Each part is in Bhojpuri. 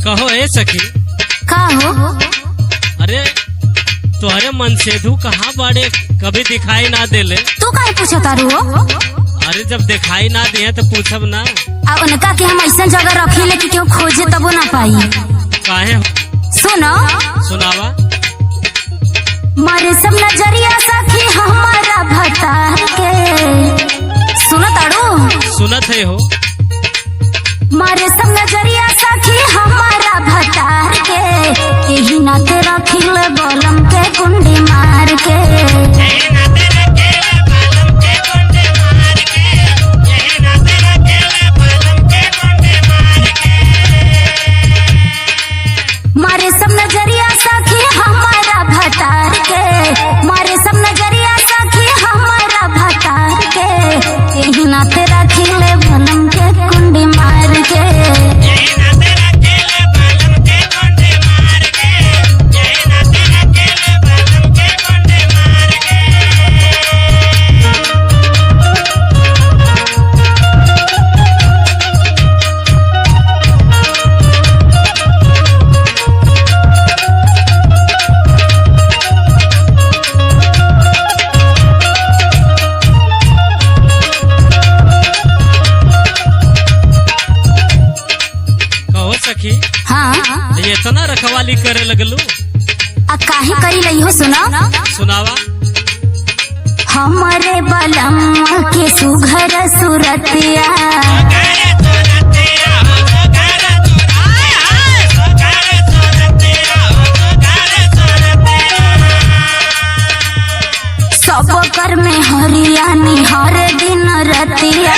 कहो ए सखी। का हो? अरे तुम्हारे मनसेधु कहाँ बाड़े, कभी दिखाई ना देले। तू काहे पूछा तारू हो? अरे जब दिखाई ना दिए तो पूछब ना। अब उनका के हम ऐसा जगह रखी ले कि क्यों खोजे तबो ना पाई। काहे हो? सुनो सुनावा। मारे सब नजरिया सखी हमारा भतार के। सुनो तारू? सुनत है हो। मारे सब नजरिया सखी हमारा भतार के, यही नाते रखिल बलम के कुंडी मार के। मारे सब नजरिया सखी हमारा भतार के, मारे सब नजरिया सखी हमारा भतार के, यही नाते रखिल बलम के कुंडी मार के। सखी हाँ ये इतना रखवाली करे लगलू। आ काहे करी लई हो? सुना सुनावा। हमारे बलम के सुघर सुरतिया, सब कर में हरियाणी हर दिन रतिया।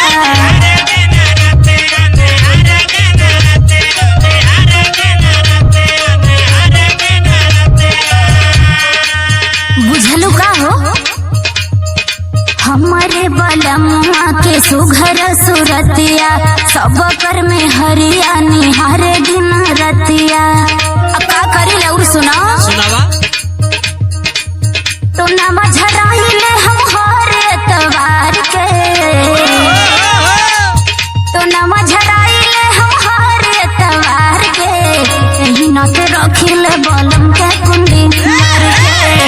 बुझलू का हो? हमारे बलमुआ के सुघर सुरतिया, सब कर में हरियाणी हर दिन रतिया। अब का करी ले और सुना सुनावा। तो नामा झराइले हम हर एतवार के, तो नामा झराइले हम हर एतवार के, यही नात रखिले बलम के कुंडी मार के।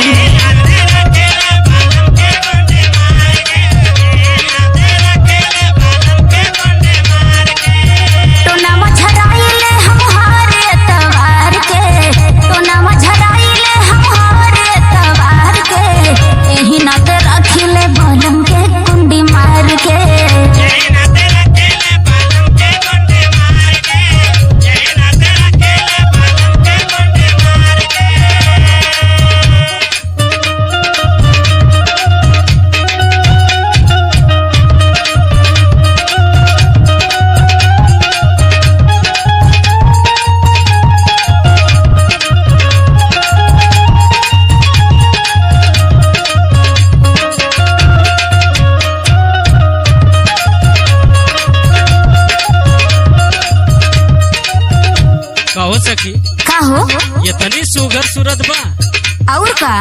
कहो सखी। का हो? ये तनी सुगर सूरत बा। और का?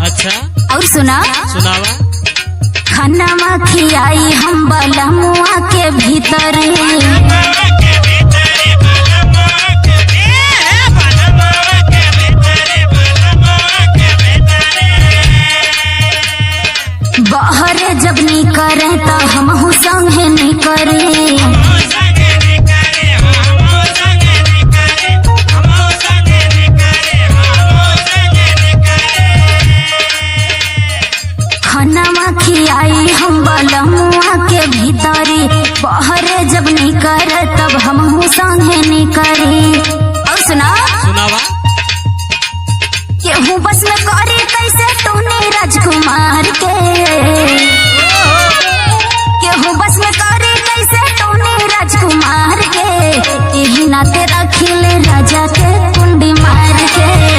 अच्छा और सुना सुनावा। खाना खियाई हम बलमुआ के भीतर, बहरे जब नी करे तो हम संगे नी करे। खाना खियाई हम बलमुआ के भीतरी, बहरे जब नी करे तब हम संगे नी करी। और सुना सुनावा। केहू बस में करी कैसे तूने राजकुमार के, केहू बस में करी कैसे तूने राजकुमार के, यही नाते रखिले राजा के कुंडी मार के।